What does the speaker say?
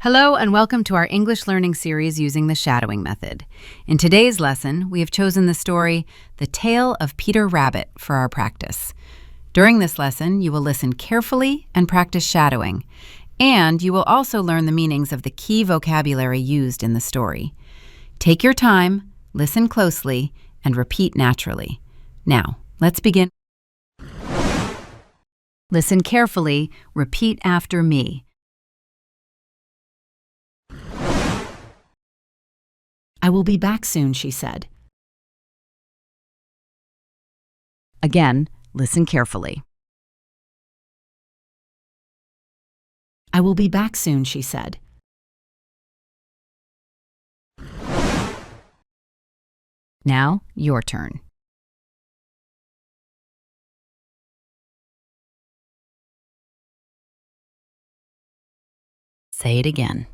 Hello and welcome to our English learning series using the shadowing method. In today's lesson, we have chosen the story, The Tale of Peter Rabbit, for our practice. During this lesson, you will listen carefully and practice shadowing, and you will also learn the meanings of the key vocabulary used in the story. Take your time, listen closely, and repeat naturally. Now, let's begin. Listen carefully, repeat after me. I will be back soon, she said. Again, listen carefully. I will be back soon, she said. Now, your turn. Say it again.